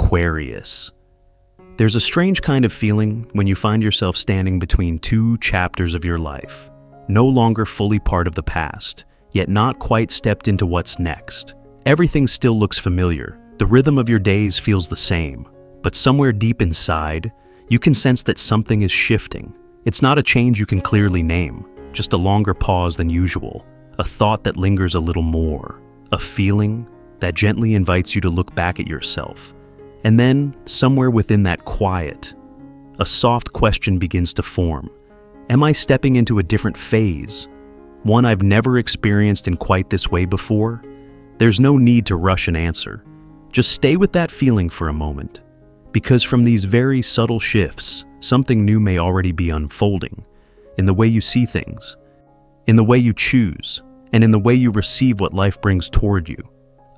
Aquarius. There's a strange kind of feeling when you find yourself standing between two chapters of your life, no longer fully part of the past, yet not quite stepped into what's next. Everything still looks familiar, the rhythm of your days feels the same, but somewhere deep inside, you can sense that something is shifting. It's not a change you can clearly name, just a longer pause than usual, a thought that lingers a little more, a feeling that gently invites you to look back at yourself. And then, somewhere within that quiet, a soft question begins to form. Am I stepping into a different phase? One I've never experienced in quite this way before? There's no need to rush an answer. Just stay with that feeling for a moment. Because from these very subtle shifts, something new may already be unfolding. In the way you see things, in the way you choose, and in the way you receive what life brings toward you.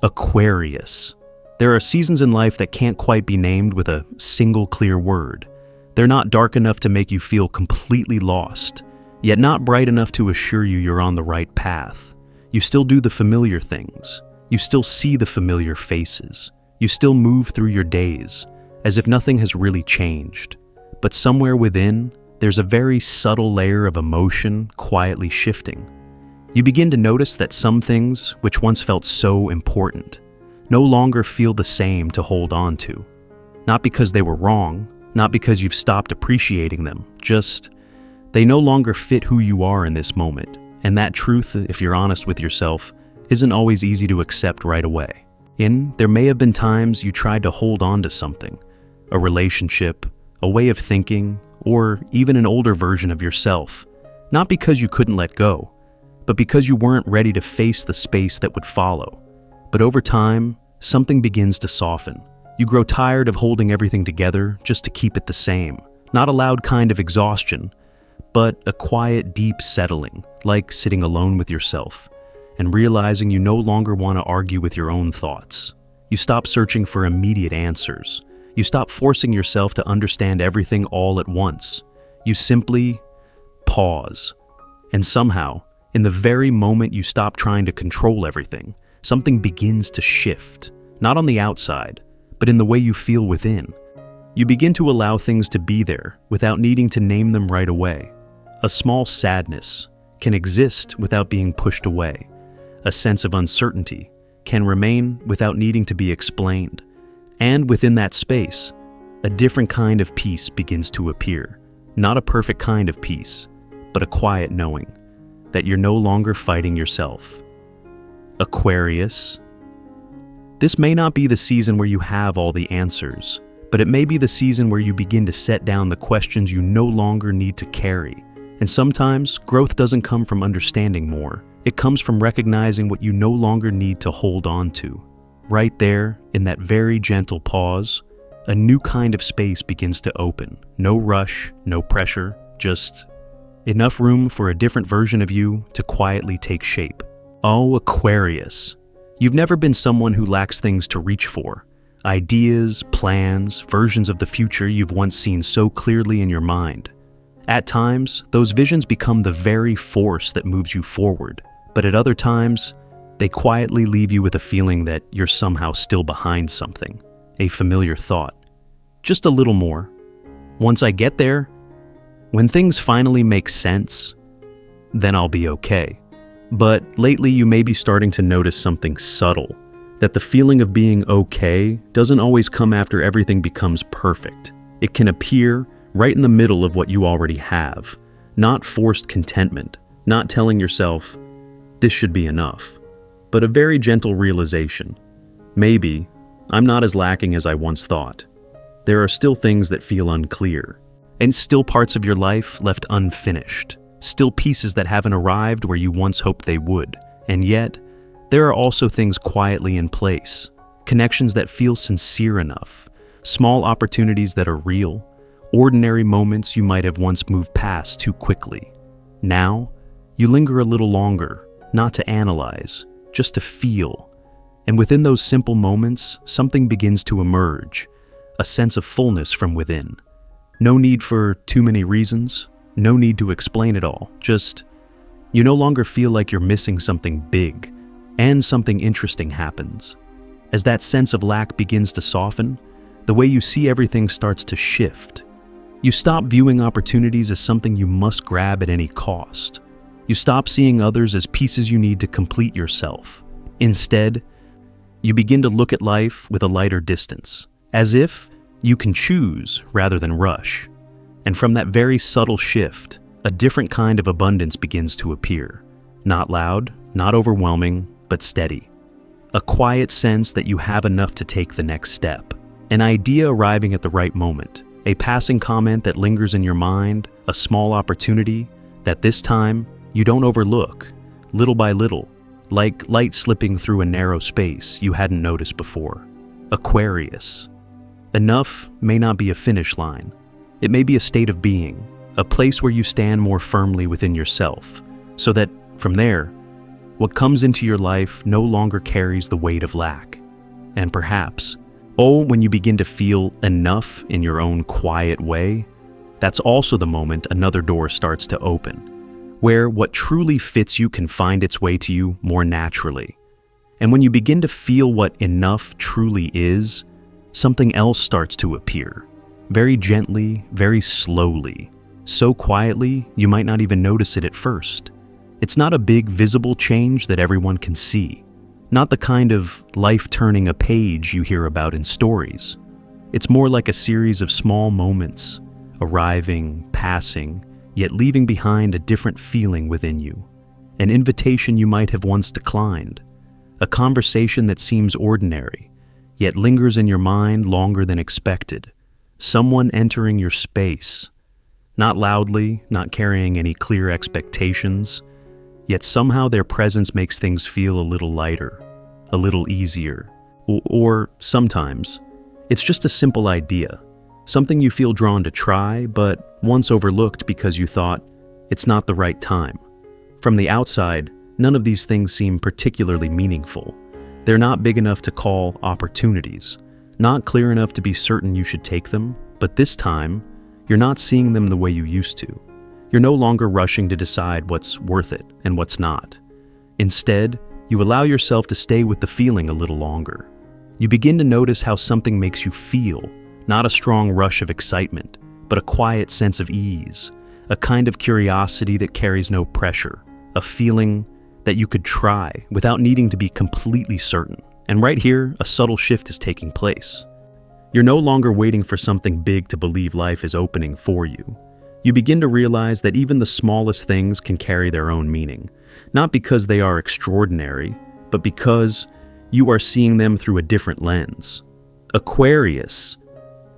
Aquarius. There are seasons in life that can't quite be named with a single clear word. They're not dark enough to make you feel completely lost, yet not bright enough to assure you you're on the right path. You still do the familiar things. You still see the familiar faces. You still move through your days, as if nothing has really changed. But somewhere within, there's a very subtle layer of emotion quietly shifting. You begin to notice that some things, which once felt so important, no longer feel the same to hold on to. Not because they were wrong, not because you've stopped appreciating them, just they no longer fit who you are in this moment. And that truth, if you're honest with yourself, isn't always easy to accept right away. There may have been times you tried to hold on to something, a relationship, a way of thinking, or even an older version of yourself, not because you couldn't let go, but because you weren't ready to face the space that would follow. But over time, something begins to soften. You grow tired of holding everything together just to keep it the same. Not a loud kind of exhaustion, but a quiet, deep settling, like sitting alone with yourself and realizing you no longer want to argue with your own thoughts. You stop searching for immediate answers. You stop forcing yourself to understand everything all at once. You simply pause. And somehow, in the very moment you stop trying to control everything, something begins to shift, not on the outside, but in the way you feel within. You begin to allow things to be there without needing to name them right away. A small sadness can exist without being pushed away. A sense of uncertainty can remain without needing to be explained. And within that space, a different kind of peace begins to appear. Not a perfect kind of peace, but a quiet knowing that you're no longer fighting yourself. Aquarius. This may not be the season where you have all the answers, but it may be the season where you begin to set down the questions you no longer need to carry. And sometimes, growth doesn't come from understanding more. It comes from recognizing what you no longer need to hold on to. Right there, in that very gentle pause, a new kind of space begins to open. No rush, no pressure, just enough room for a different version of you to quietly take shape. Oh, Aquarius. You've never been someone who lacks things to reach for. Ideas, plans, versions of the future you've once seen so clearly in your mind. At times, those visions become the very force that moves you forward. But at other times, they quietly leave you with a feeling that you're somehow still behind something. A familiar thought. Just a little more. Once I get there, when things finally make sense, then I'll be okay. But lately you may be starting to notice something subtle, that the feeling of being okay doesn't always come after everything becomes perfect. It can appear right in the middle of what you already have, not forced contentment, not telling yourself, this should be enough, but a very gentle realization. Maybe I'm not as lacking as I once thought. There are still things that feel unclear, and still parts of your life left unfinished. Still pieces that haven't arrived where you once hoped they would. And yet, there are also things quietly in place. Connections that feel sincere enough. Small opportunities that are real. Ordinary moments you might have once moved past too quickly. Now, you linger a little longer, not to analyze, just to feel. And within those simple moments, something begins to emerge. A sense of fullness from within. No need for too many reasons. No need to explain it all, just you no longer feel like you're missing something big, and something interesting happens. As that sense of lack begins to soften, The way you see everything starts to shift. You stop viewing opportunities as something you must grab at any cost. You stop seeing others as pieces you need to complete yourself. Instead, you begin to look at life with a lighter distance, as if you can choose rather than rush. And from that very subtle shift, a different kind of abundance begins to appear. Not loud, not overwhelming, but steady. A quiet sense that you have enough to take the next step. An idea arriving at the right moment. A passing comment that lingers in your mind. A small opportunity that this time you don't overlook, little by little, like light slipping through a narrow space you hadn't noticed before. Aquarius. Enough may not be a finish line. It may be a state of being, a place where you stand more firmly within yourself, so that, from there, what comes into your life no longer carries the weight of lack. And perhaps, when you begin to feel enough in your own quiet way, that's also the moment another door starts to open, where what truly fits you can find its way to you more naturally. And when you begin to feel what enough truly is, something else starts to appear, very gently, very slowly, so quietly you might not even notice it at first. It's not a big visible change that everyone can see, not the kind of life turning a page you hear about in stories. It's more like a series of small moments, arriving, passing, yet leaving behind a different feeling within you, an invitation you might have once declined, a conversation that seems ordinary, yet lingers in your mind longer than expected, someone entering your space, not loudly, not carrying any clear expectations, yet somehow their presence makes things feel a little lighter, a little easier, or sometimes, it's just a simple idea, something you feel drawn to try, but once overlooked because you thought it's not the right time. From the outside, none of these things seem particularly meaningful. They're not big enough to call opportunities, not clear enough to be certain you should take them, but this time, you're not seeing them the way you used to. You're no longer rushing to decide what's worth it and what's not. Instead, you allow yourself to stay with the feeling a little longer. You begin to notice how something makes you feel, not a strong rush of excitement, but a quiet sense of ease, a kind of curiosity that carries no pressure, a feeling that you could try without needing to be completely certain. And right here, a subtle shift is taking place. You're no longer waiting for something big to believe life is opening for you. You begin to realize that even the smallest things can carry their own meaning, not because they are extraordinary, but because you are seeing them through a different lens. Aquarius.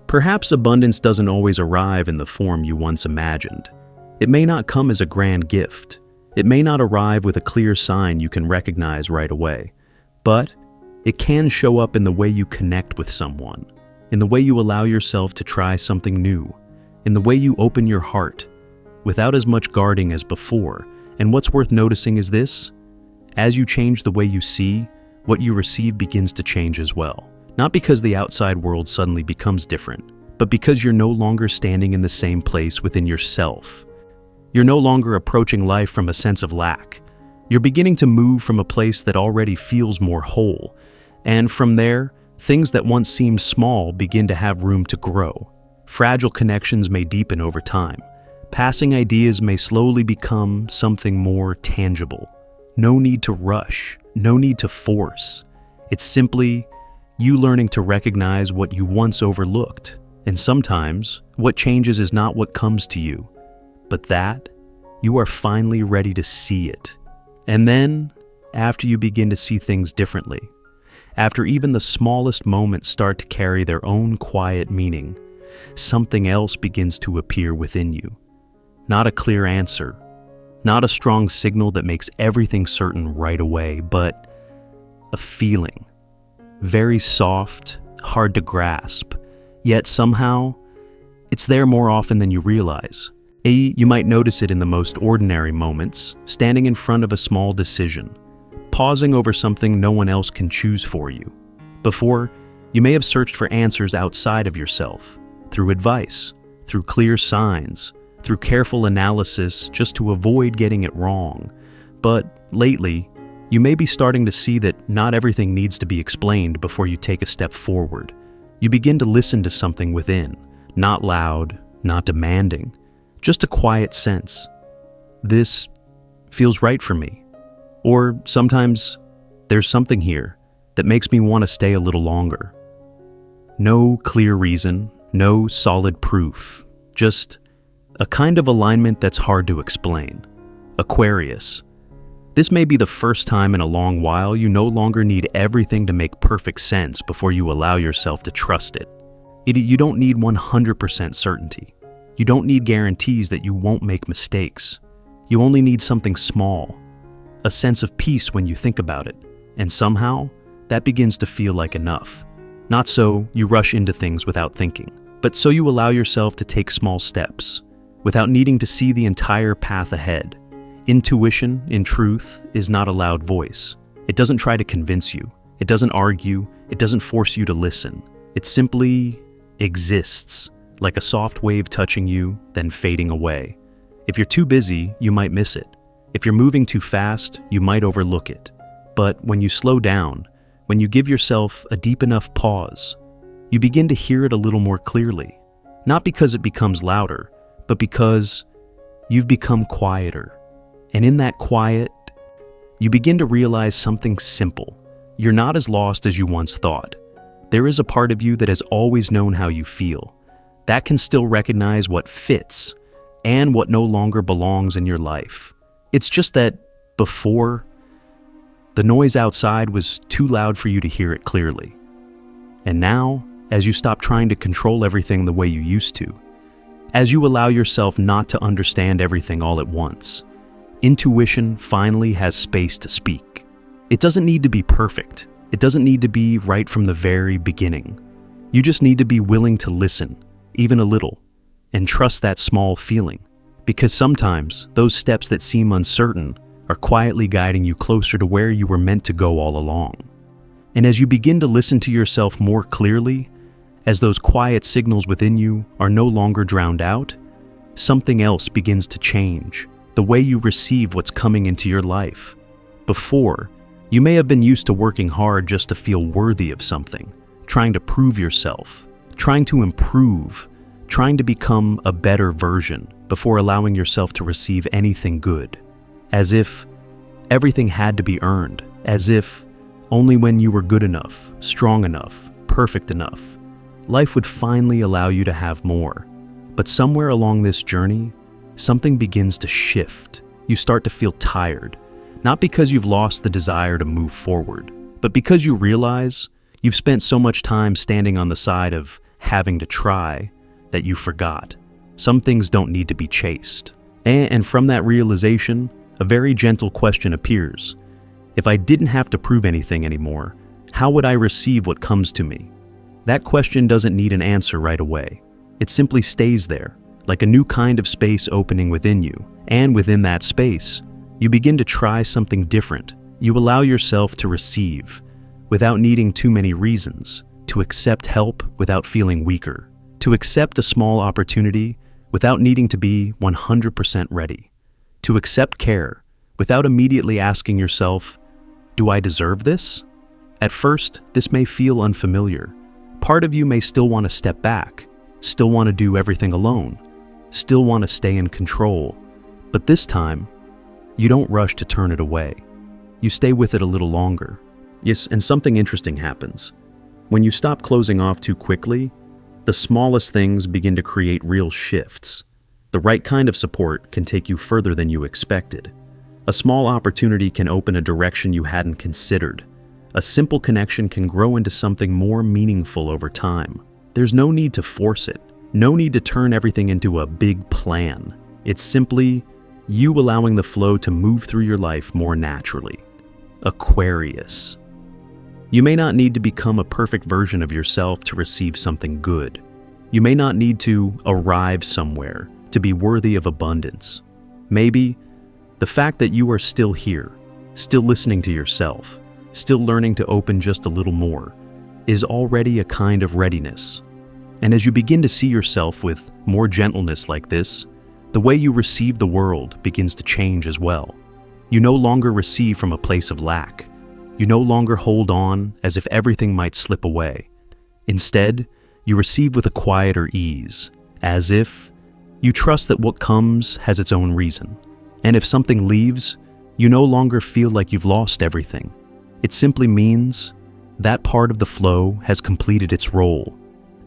Perhaps abundance doesn't always arrive in the form you once imagined. It may not come as a grand gift. It may not arrive with a clear sign you can recognize right away. But it can show up in the way you connect with someone, in the way you allow yourself to try something new, in the way you open your heart, without as much guarding as before. And what's worth noticing is this: as you change the way you see, what you receive begins to change as well. Not because the outside world suddenly becomes different, but because you're no longer standing in the same place within yourself. You're no longer approaching life from a sense of lack. You're beginning to move from a place that already feels more whole. And from there, things that once seemed small begin to have room to grow. Fragile connections may deepen over time. Passing ideas may slowly become something more tangible. No need to rush, no need to force. It's simply you learning to recognize what you once overlooked. And sometimes, what changes is not what comes to you, but that you are finally ready to see it. And then, after you begin to see things differently, after even the smallest moments start to carry their own quiet meaning, something else begins to appear within you. Not a clear answer, not a strong signal that makes everything certain right away, but a feeling. Very soft, hard to grasp, yet somehow, it's there more often than you realize. You might notice it in the most ordinary moments, standing in front of a small decision, pausing over something no one else can choose for you. Before, you may have searched for answers outside of yourself, through advice, through clear signs, through careful analysis just to avoid getting it wrong. But lately, you may be starting to see that not everything needs to be explained before you take a step forward. You begin to listen to something within, not loud, not demanding, just a quiet sense. This feels right for me. Or sometimes there's something here that makes me want to stay a little longer. No clear reason, no solid proof, just a kind of alignment that's hard to explain. Aquarius. This may be the first time in a long while you no longer need everything to make perfect sense before you allow yourself to trust it. You don't need 100% certainty. You don't need guarantees that you won't make mistakes. You only need something small, a sense of peace when you think about it, and somehow that begins to feel like enough. Not so you rush into things without thinking, but so you allow yourself to take small steps, without needing to see the entire path ahead. Intuition, in truth, is not a loud voice. It doesn't try to convince you. It doesn't argue. It doesn't force you to listen. It simply exists, like a soft wave touching you, then fading away. If you're too busy, you might miss it. If you're moving too fast, you might overlook it. But when you slow down, when you give yourself a deep enough pause, you begin to hear it a little more clearly. Not because it becomes louder, but because you've become quieter. And in that quiet, you begin to realize something simple. You're not as lost as you once thought. There is a part of you that has always known how you feel. That can still recognize what fits and what no longer belongs in your life. It's just that before, the noise outside was too loud for you to hear it clearly. And now, as you stop trying to control everything the way you used to, as you allow yourself not to understand everything all at once, intuition finally has space to speak. It doesn't need to be perfect. It doesn't need to be right from the very beginning. You just need to be willing to listen, even a little, and trust that small feeling. Because sometimes those steps that seem uncertain are quietly guiding you closer to where you were meant to go all along. And as you begin to listen to yourself more clearly, as those quiet signals within you are no longer drowned out, something else begins to change. The way you receive what's coming into your life. Before, you may have been used to working hard just to feel worthy of something, trying to prove yourself, trying to improve, trying to become a better version before allowing yourself to receive anything good. As if everything had to be earned, as if only when you were good enough, strong enough, perfect enough, life would finally allow you to have more. But somewhere along this journey, something begins to shift. You start to feel tired, not because you've lost the desire to move forward, but because you realize you've spent so much time standing on the side of having to try that you forgot. Some things don't need to be chased. And from that realization, a very gentle question appears. If I didn't have to prove anything anymore, how would I receive what comes to me? That question doesn't need an answer right away. It simply stays there, like a new kind of space opening within you. And within that space, you begin to try something different. You allow yourself to receive, without needing too many reasons, to accept help without feeling weaker, to accept a small opportunity without needing to be 100% ready, to accept care without immediately asking yourself, do I deserve this? At first, this may feel unfamiliar. Part of you may still want to step back, still want to do everything alone, still want to stay in control, but this time, you don't rush to turn it away. You stay with it a little longer. Yes, and something interesting happens. When you stop closing off too quickly, the smallest things begin to create real shifts. The right kind of support can take you further than you expected. A small opportunity can open a direction you hadn't considered. A simple connection can grow into something more meaningful over time. There's no need to force it. No need to turn everything into a big plan. It's simply you allowing the flow to move through your life more naturally. Aquarius. You may not need to become a perfect version of yourself to receive something good. You may not need to arrive somewhere to be worthy of abundance. Maybe the fact that you are still here, still listening to yourself, still learning to open just a little more, is already a kind of readiness. And as you begin to see yourself with more gentleness like this, the way you receive the world begins to change as well. You no longer receive from a place of lack. You no longer hold on as if everything might slip away. Instead, you receive with a quieter ease, as if you trust that what comes has its own reason. And if something leaves, you no longer feel like you've lost everything. It simply means that part of the flow has completed its role.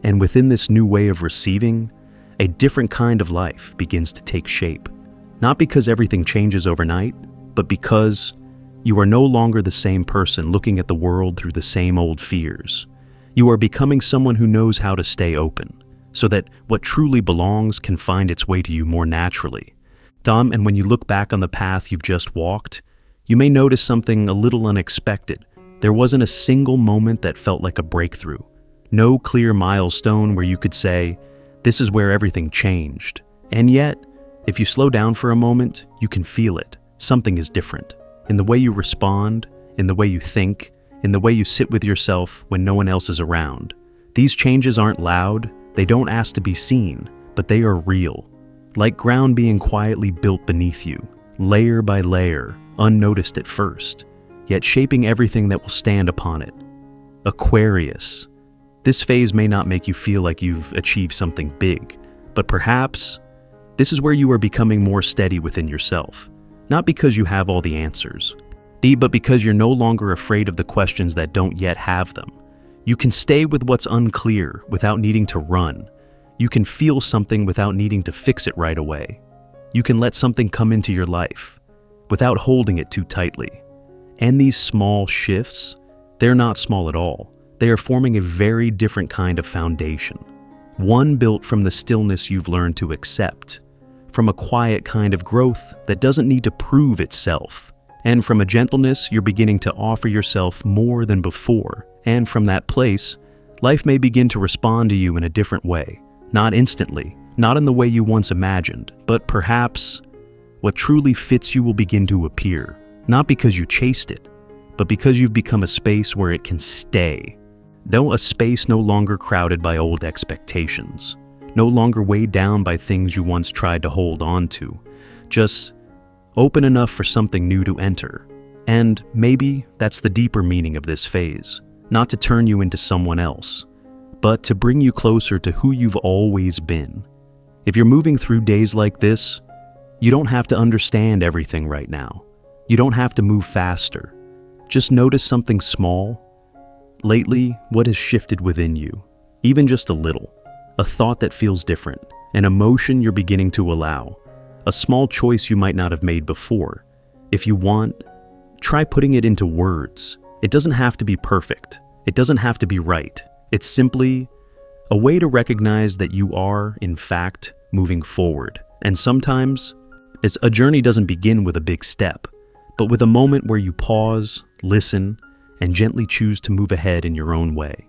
And within this new way of receiving, a different kind of life begins to take shape. Not because everything changes overnight, but because you are no longer the same person looking at the world through the same old fears. You are becoming someone who knows how to stay open, so that what truly belongs can find its way to you more naturally. And when you look back on the path you've just walked, you may notice something a little unexpected. There wasn't a single moment that felt like a breakthrough. No clear milestone where you could say, this is where everything changed. And yet, if you slow down for a moment, you can feel it. Something is different. In the way you respond, in the way you think, in the way you sit with yourself when no one else is around. These changes aren't loud, they don't ask to be seen, but they are real. Like ground being quietly built beneath you, layer by layer, unnoticed at first, yet shaping everything that will stand upon it. Aquarius. This phase may not make you feel like you've achieved something big, but perhaps this is where you are becoming more steady within yourself. Not because you have all the answers, but because you're no longer afraid of the questions that don't yet have them. You can stay with what's unclear without needing to run. You can feel something without needing to fix it right away. You can let something come into your life without holding it too tightly. And these small shifts, they're not small at all. They are forming a very different kind of foundation. One built from the stillness you've learned to accept, from a quiet kind of growth that doesn't need to prove itself, and from a gentleness you're beginning to offer yourself more than before. And from that place, life may begin to respond to you in a different way. Not instantly, not in the way you once imagined, but perhaps what truly fits you will begin to appear, not because you chased it, but because you've become a space where it can stay. Though a space no longer crowded by old expectations, no longer weighed down by things you once tried to hold on to, just open enough for something new to enter. And maybe that's the deeper meaning of this phase, not to turn you into someone else, but to bring you closer to who you've always been. If you're moving through days like this, you don't have to understand everything right now. You don't have to move faster. Just notice something small. Lately, what has shifted within you? Even just a little. A thought that feels different. An emotion you're beginning to allow. A small choice you might not have made before. If you want, try putting it into words. It doesn't have to be perfect. It doesn't have to be right. It's simply a way to recognize that you are, in fact, moving forward. And sometimes, a journey doesn't begin with a big step, but with a moment where you pause, listen, and gently choose to move ahead in your own way.